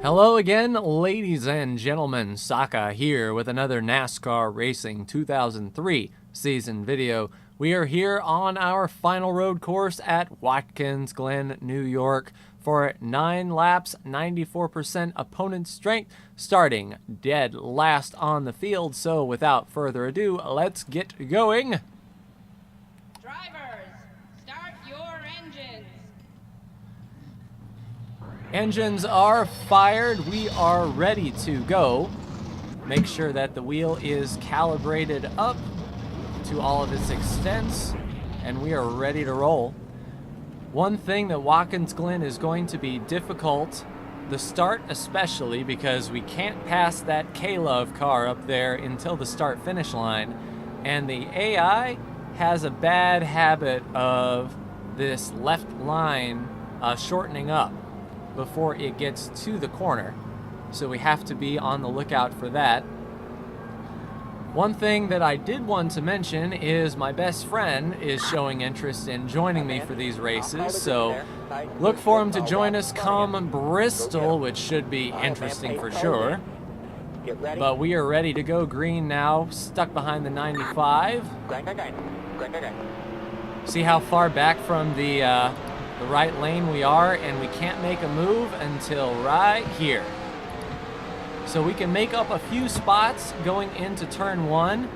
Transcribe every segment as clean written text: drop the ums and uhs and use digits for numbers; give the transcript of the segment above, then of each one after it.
Hello again, ladies and gentlemen. Saka here with another NASCAR Racing 2003 season video. We are here on our final road course at Watkins Glen, New York for 9 laps, 94% opponent strength, starting dead last on the field. So without further ado, let's get going. Drivers, start your engines. Engines are fired. We are ready to go. Make sure that the wheel is calibrated up to all of its extents, and we are ready to roll. One thing that Watkins Glen is going to be difficult, the start especially, because we can't pass that K-Love car up there until the start-finish line, and the AI has a bad habit of this left line shortening up before it gets to the corner, so we have to be on the lookout for that. One thing that I did want to mention is my best friend is showing interest in joining me for these races, so look for him to join us come Bristol, which should be interesting for sure. But we are ready to go green now, stuck behind the 95. See how far back from the right lane we are, and we can't make a move until right here. So we can make up a few spots going into turn 1.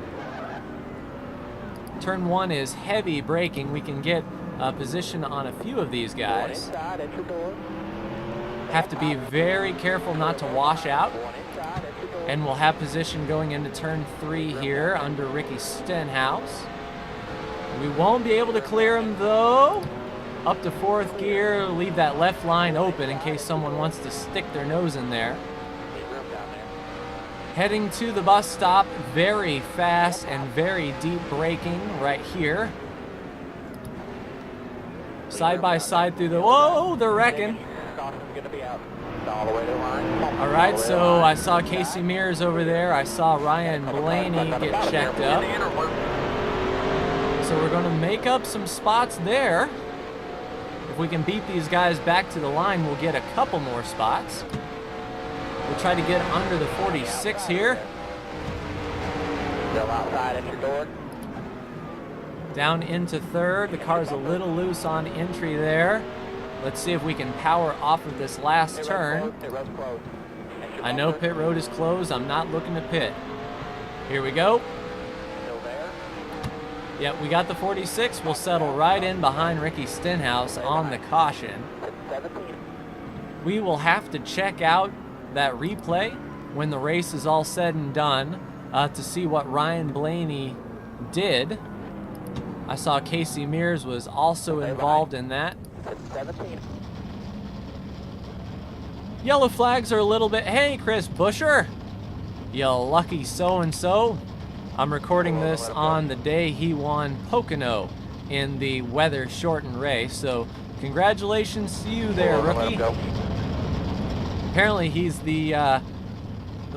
Turn 1 is heavy braking. We can get a position on a few of these guys. Have to be very careful not to wash out. And we'll have position going into turn 3 here under Ricky Stenhouse. We won't be able to clear him though. Up to 4th gear, leave that left line open in case someone wants to stick their nose in there. Heading to the bus stop, very fast and very deep braking right here. Side by side through the, whoa, they're wrecking. All right, so I saw Casey Mears over there. I saw Ryan Blaney get checked up. So we're gonna make up some spots there. If we can beat these guys back to the line, we'll get a couple more spots. We'll try to get under the 46 here. Still outside at your door. Down into 3rd. The car's a little loose on entry there. Let's see if we can power off of this last turn. I know pit road is closed. I'm not looking to pit. Here we go. Yep, we got the 46. We'll settle right in behind Ricky Stenhouse on the caution. We will have to check out that replay when the race is all said and done to see what Ryan Blaney did. I saw Casey Mears was also involved in that. Yellow flags are a little bit, hey, Chris Buescher, you lucky so-and-so. I'm recording this on the day he won Pocono in the weather-shortened race, so congratulations to you there, rookie. Apparently he's the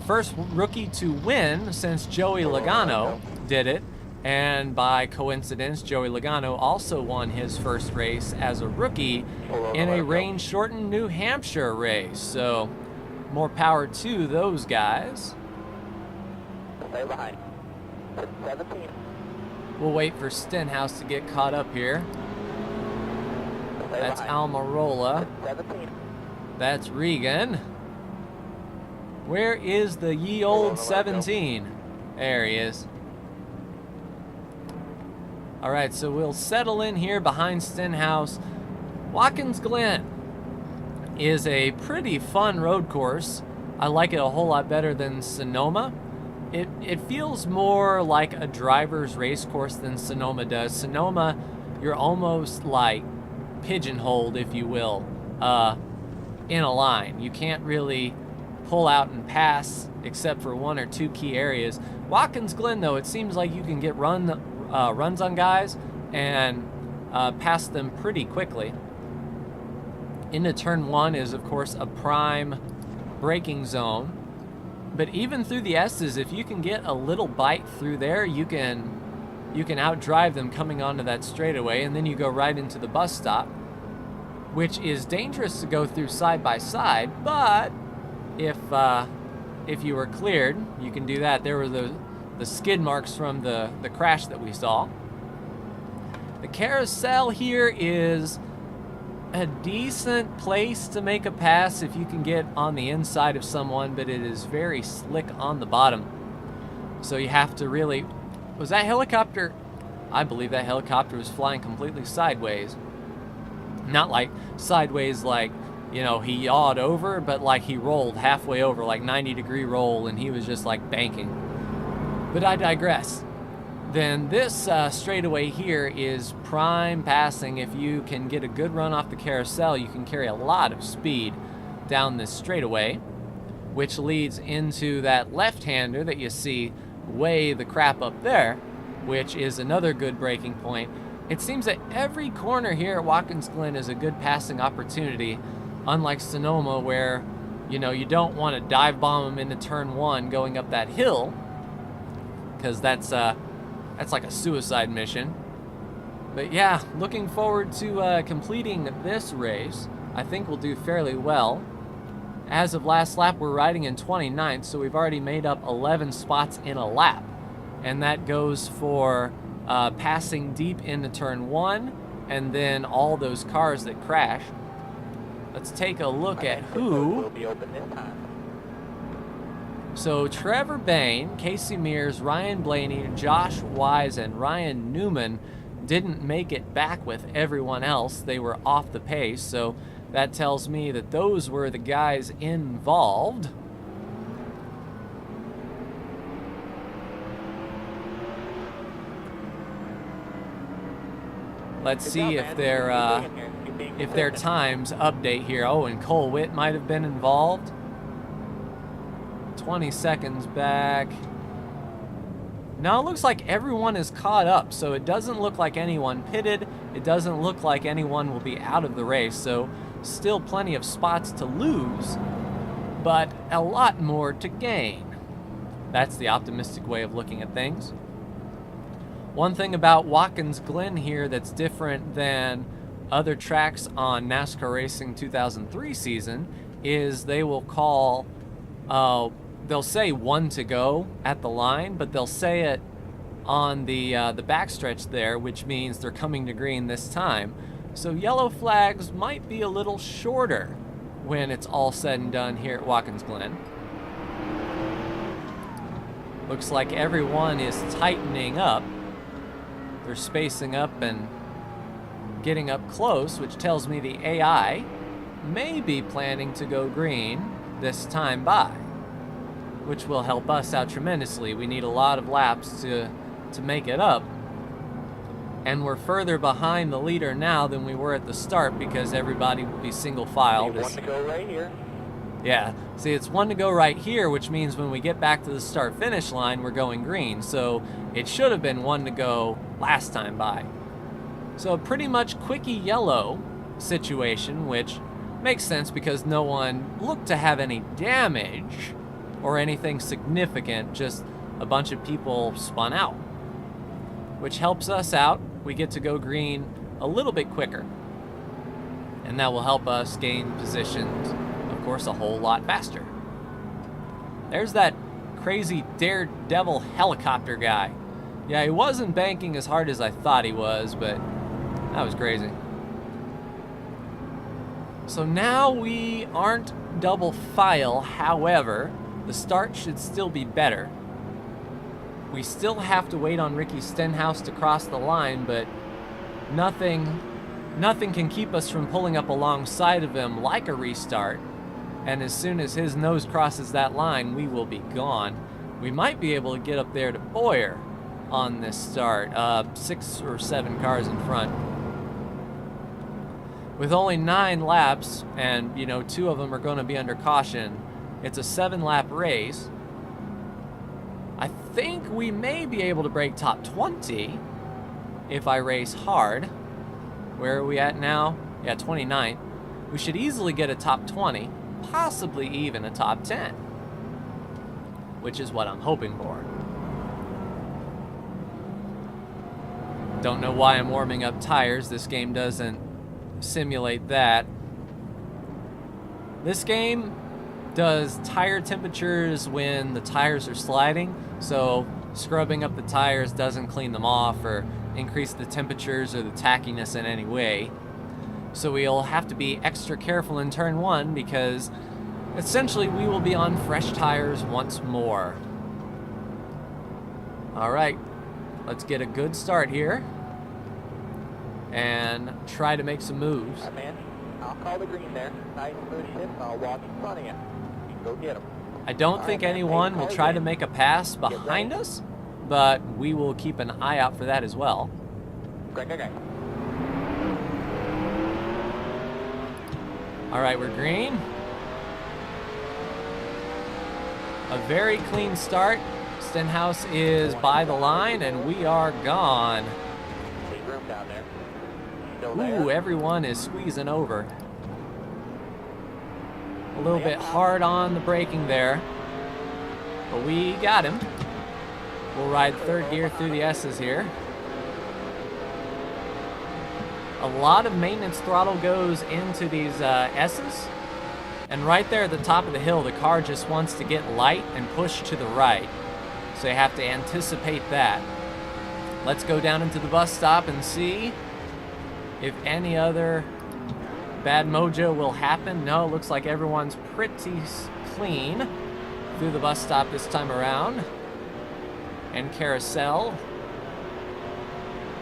first rookie to win since Joey Logano did it, and by coincidence, Joey Logano also won his first race as a rookie in a rain-shortened New Hampshire race, so more power to those guys. Stay behind. 17. We'll wait for Stenhouse to get caught up here. That's Almirola. 17. That's Regan. Where is the ye old 17? There he is. All right, so we'll settle in here behind Stenhouse. Watkins Glen is a pretty fun road course. I like it a whole lot better than Sonoma. It feels more like a driver's race course than Sonoma does. Sonoma, you're almost like pigeonholed, if you will, in a line. You can't really pull out and pass except for 1 or 2 key areas. Watkins Glen, though, it seems like you can get runs on guys and pass them pretty quickly. Into turn 1 is, of course, a prime braking zone. But even through the S's, if you can get a little bite through there, you can outdrive them coming onto that straightaway, and then you go right into the bus stop, which is dangerous to go through side by side, but if you were cleared, you can do that. There were the skid marks from the crash that we saw. The carousel here is a decent place to make a pass if you can get on the inside of someone, but it is very slick on the bottom. So you have to really... Was that helicopter? I believe that helicopter was flying completely sideways. Not like sideways like, you know, he yawed over, but like he rolled halfway over, like 90-degree roll, and he was just like banking. But I digress. Then this straightaway here is prime passing. If you can get a good run off the carousel, you can carry a lot of speed down this straightaway, which leads into that left-hander that you see way the crap up there, which is another good braking point. It seems that every corner here at Watkins Glen is a good passing opportunity, unlike Sonoma where, you know, you don't want to dive bomb them into turn 1 going up that hill, because that's like a suicide mission. But yeah, looking forward to completing this race. I think we'll do fairly well. As of last lap, we're riding in 29th, so we've already made up 11 spots in a lap. And that goes for passing deep into turn 1, and then all those cars that crash. Let's take a look at who... will be open this time. So Trevor Bain, Casey Mears, Ryan Blaney, Josh Wise, and Ryan Newman didn't make it back with everyone else. They were off the pace, so that tells me that those were the guys involved. Let's see if their times update here. Oh, and Cole Witt might have been involved. 20 seconds back. Now it looks like everyone is caught up, so it doesn't look like anyone pitted. It doesn't look like anyone will be out of the race, so still plenty of spots to lose, but a lot more to gain. That's the optimistic way of looking at things. One thing about Watkins Glen here that's different than other tracks on NASCAR Racing 2003 season is they will call... they'll say 1 to go at the line, but they'll say it on the backstretch there, which means they're coming to green this time. So yellow flags might be a little shorter when it's all said and done here at Watkins Glen. Looks like everyone is tightening up. They're spacing up and getting up close, which tells me the AI may be planning to go green this time by, which will help us out tremendously. We need a lot of laps to make it up. And we're further behind the leader now than we were at the start because everybody will be single file. One to go right here. Yeah, see, it's 1 to go right here, which means when we get back to the start-finish line, we're going green. So it should have been 1 to go last time by. So a pretty much quickie yellow situation, which makes sense because no one looked to have any damage or anything significant, just a bunch of people spun out, which helps us out. We get to go green a little bit quicker, and that will help us gain positions, of course, a whole lot faster. There's that crazy daredevil helicopter guy. Yeah, he wasn't banking as hard as I thought he was, but that was crazy. So now we aren't double file, however, the start should still be better. We still have to wait on Ricky Stenhouse to cross the line, but nothing can keep us from pulling up alongside of him like a restart. And as soon as his nose crosses that line, we will be gone. We might be able to get up there to Boyer on this start, 6 or 7 cars in front. With only 9 laps, and 2 of them are going to be under caution, it's a 7-lap race. I think we may be able to break top 20 if I race hard. Where are we at now? Yeah, 29th. We should easily get a top 20, possibly even a top 10, which is what I'm hoping for. Don't know why I'm warming up tires. This game doesn't simulate that. This game does tire temperatures when the tires are sliding. So scrubbing up the tires doesn't clean them off or increase the temperatures or the tackiness in any way. So we'll have to be extra careful in turn 1 because essentially we will be on fresh tires once more. All right, let's get a good start here and try to make some moves. All right, man. I'll call the green there. Nice and smooth shift. I'll walk in front of you. You can go get them. I don't think anyone will try to make a pass behind us, but we will keep an eye out for that as well. Great. All right, we're green. A very clean start. Stenhouse is by the line, and we are gone. Big room down there. Still Ooh, there. everyone is squeezing over. A little bit hard on the braking there, but we got him. We'll ride third gear through the S's here. A lot of maintenance throttle goes into these S's, and right there at the top of the hill, the car just wants to get light and push to the right. So you have to anticipate that. Let's go down into the bus stop and see if any other bad mojo will happen. No, it looks like everyone's pretty clean through the bus stop this time around. And carousel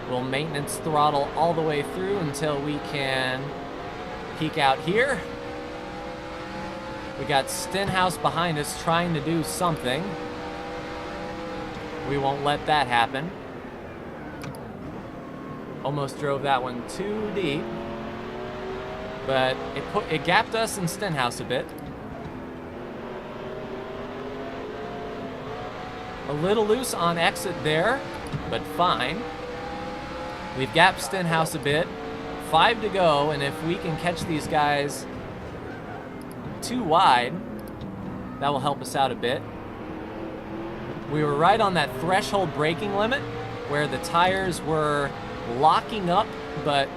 will maintenance throttle all the way through until we can peek out here. We got Stenhouse behind us trying to do something. We won't let that happen. Almost drove that one too deep, but it gapped us and Stenhouse a bit. A little loose on exit there, but fine. We've gapped Stenhouse a bit. 5 to go, and if we can catch these guys too wide, that will help us out a bit. We were right on that threshold braking limit where the tires were locking up, but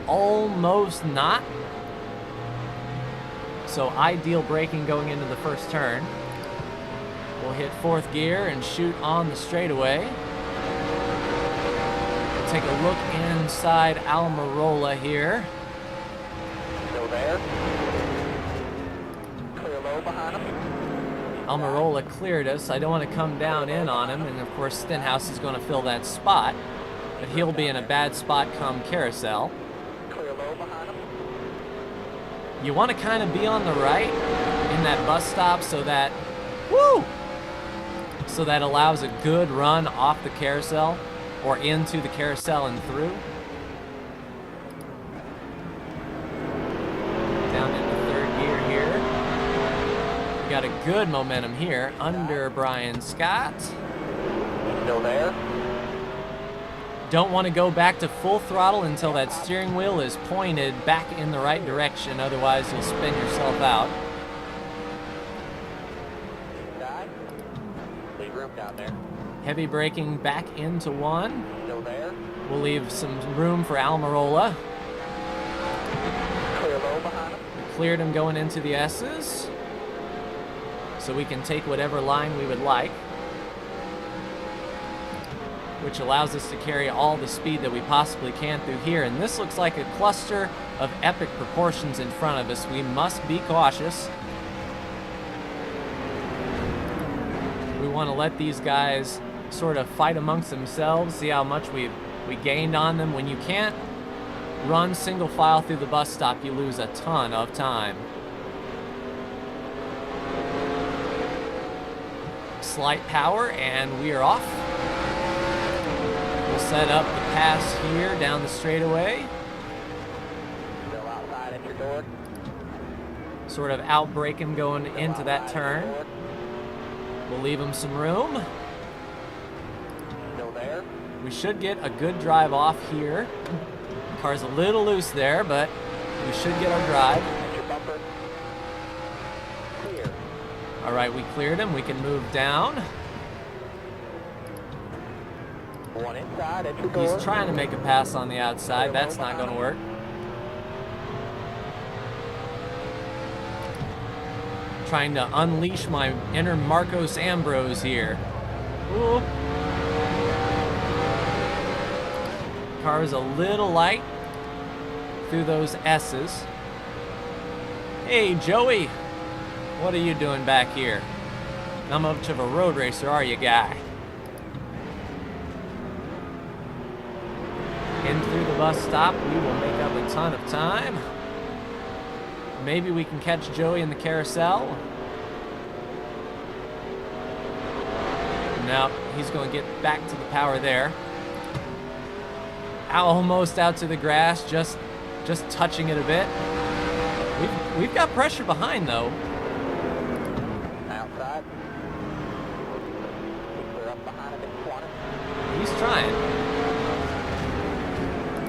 almost not. So ideal braking going into the first turn. We'll hit 4th gear and shoot on the straightaway. Take a look inside Almirola here. Still there. Clear low behind him. Almirola cleared us. I don't want to come down in on him, and of course Stenhouse is going to fill that spot, but he'll be in a bad spot come carousel. Clear low behind him. You want to kind of be on the right in that bus stop so that, so that allows a good run off the carousel or into the carousel and through. Down into 3rd gear here. We got a good momentum here under Brian Scott. Still there. Don't want to go back to full throttle until that steering wheel is pointed back in the right direction, otherwise you'll spin yourself out. Leave room down there. Heavy braking back into 1. Still there. We'll leave some room for Almirola. Clear low behind him. Cleared him going into the S's, so we can take whatever line we would like, which allows us to carry all the speed that we possibly can through here. And this looks like a cluster of epic proportions in front of us. We must be cautious. We want to let these guys sort of fight amongst themselves, see how much we gained on them. When you can't run single file through the bus stop, you lose a ton of time. Slight power, and we are off. We'll set up the pass here down the straightaway. Still outside at your door. Sort of outbrake him going into that turn. We'll leave him some room. Still there. We should get a good drive off here. Car's a little loose there, but we should get our drive. At your bumper. Clear. All right, we cleared him. We can move down. One inside at your door. He's trying to make a pass on the outside. That's not going to work. Trying to unleash my inner Marcos Ambrose here. Ooh. Car is a little light through those S's. Hey, Joey. What are you doing back here? Not much of a road racer, are you, guy? In through the bus stop, we will make up a ton of time. Maybe we can catch Joey in the carousel. No, he's going to get back to the power there. Almost out to the grass, just touching it a bit. We've got pressure behind though. Outside. Clear up behind him in corner. He's trying.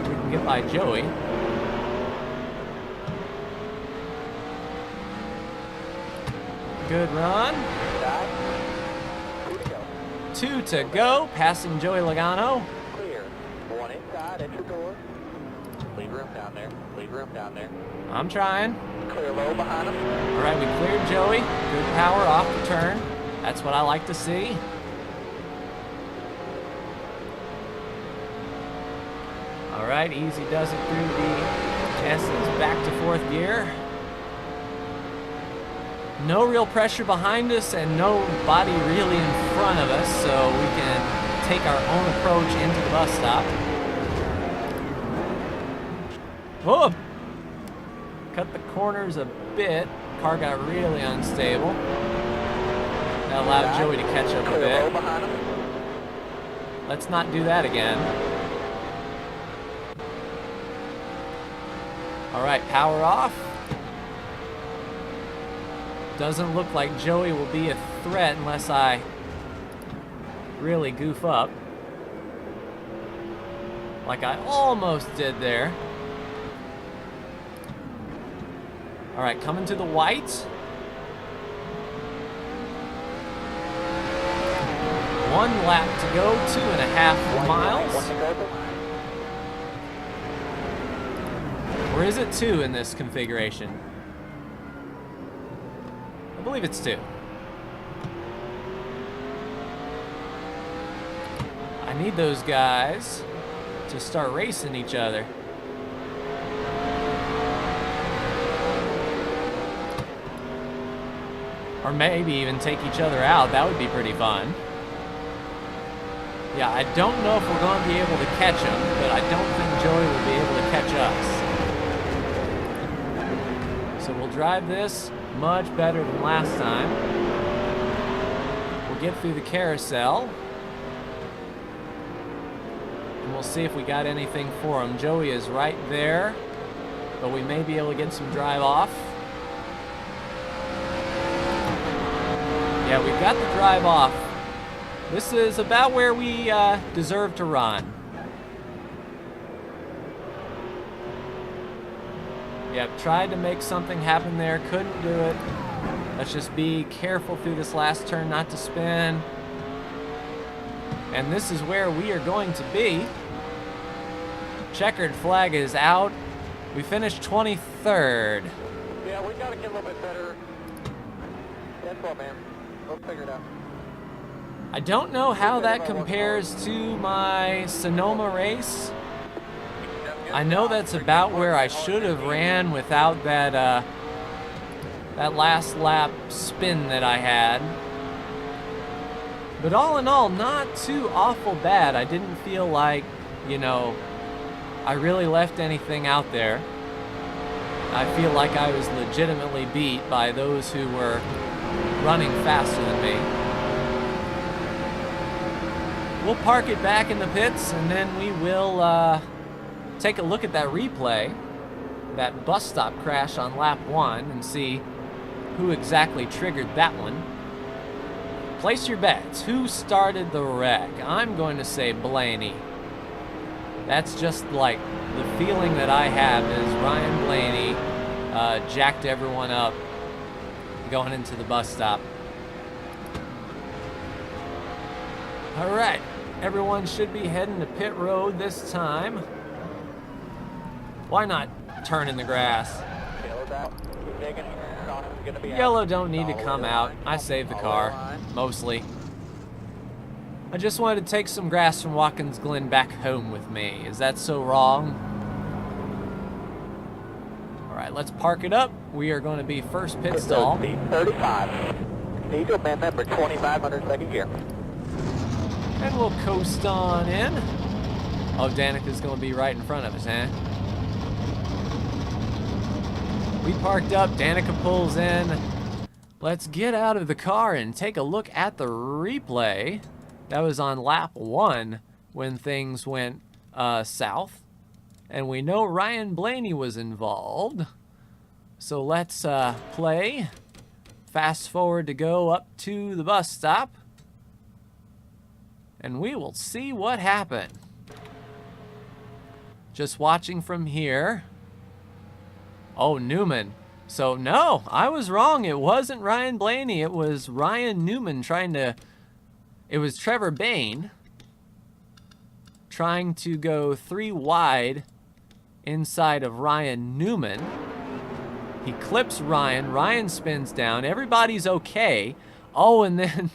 We can get by Joey. Good run. Inside. 2 to go. 2 to go, passing Joey Logano. Clear. 1 inside, enter door. Leave room down there. Leave room down there. I'm trying. Clear low behind him. All right, we cleared Joey. Good power off the turn. That's what I like to see. All right, easy does it through the S's back to 4th gear. No real pressure behind us and nobody really in front of us, so we can take our own approach into the bus stop. Whoa! Cut the corners a bit. Car got really unstable. That allowed Joey to catch up a bit. Let's not do that again. All right, power off. Doesn't look like Joey will be a threat unless I really goof up. Like I almost did there. All right, coming to the white. 1 lap to go, 2.5 miles. Or is it 2 in this configuration? I believe it's 2. I need those guys to start racing each other. Or maybe even take each other out. That would be pretty fun. Yeah, I don't know if we're going to be able to catch him, but I don't think Joey will be able to catch us. So we'll drive this much better than last time. We'll get through the carousel. And we'll see if we got anything for him. Joey is right there, but we may be able to get some drive off. Yeah, we've got the drive off. This is about where we deserve to run. Yep, tried to make something happen there, couldn't do it. Let's just be careful through this last turn not to spin. And this is where we are going to be. Checkered flag is out. We finished 23rd. Yeah, we got to get a little bit better. That's all, man. We'll figure it out. I don't know how that compares to my Sonoma race. I know that's about where I should have ran without that that last lap spin that I had. But all in all, not too awful bad. I didn't feel like, you know, I really left anything out there. I feel like I was legitimately beat by those who were running faster than me. We'll park it back in the pits and then we will take a look at that replay, that bus stop crash on lap 1, and see who exactly triggered that one. Place your bets. Who started the wreck? I'm going to say Blaney. That's just like the feeling that I have is Ryan Blaney jacked everyone up going into the bus stop. All right, everyone should be heading to pit road this time. Why not turn in the grass? Tail's out. Keep digging. gonna be Yellow out. don't need to Follow come the out. line. I saved the Follow car, line. mostly. I just wanted to take some grass from Watkins Glen back home with me. Is that so wrong? All right, let's park it up. We are going to be first pit stall. Speed 35. Need to amend that for 2,500 second gear. And we'll coast on in. Oh, Danica's going to be right in front of us, huh? We parked up, Danica pulls in. Let's get out of the car and take a look at the replay. That was on lap 1 when things went south. And we know Ryan Blaney was involved. So let's play. Fast forward to go up to the bus stop. And we will see what happened. Just watching from here. Oh, Newman. So, no, I was wrong. It wasn't Ryan Blaney. It was Ryan Newman trying to... It was Trevor Bain trying to go 3 wide inside of Ryan Newman. He clips Ryan. Ryan spins down. Everybody's okay. Oh, and then...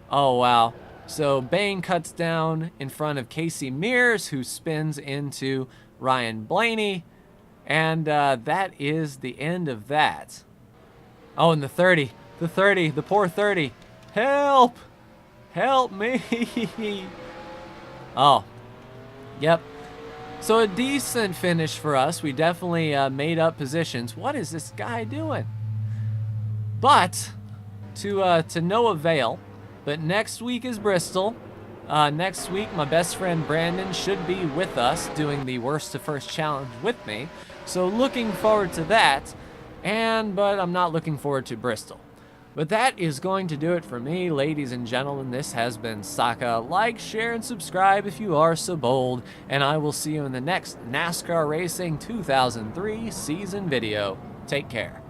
Oh, wow. So Bain cuts down in front of Casey Mears, who spins into Ryan Blaney. And that is the end of that. Oh, and the 30. The 30. The poor 30. Help! Help me! Oh. Yep. So a decent finish for us. We definitely made up positions. What is this guy doing? But to no avail. But next week is Bristol. Next week, my best friend Brandon should be with us doing the worst to first challenge with me. So looking forward to that. But I'm not looking forward to Bristol. But that is going to do it for me, ladies and gentlemen. This has been Saka. Like, share, and subscribe if you are so bold. And I will see you in the next NASCAR Racing 2003 season video. Take care.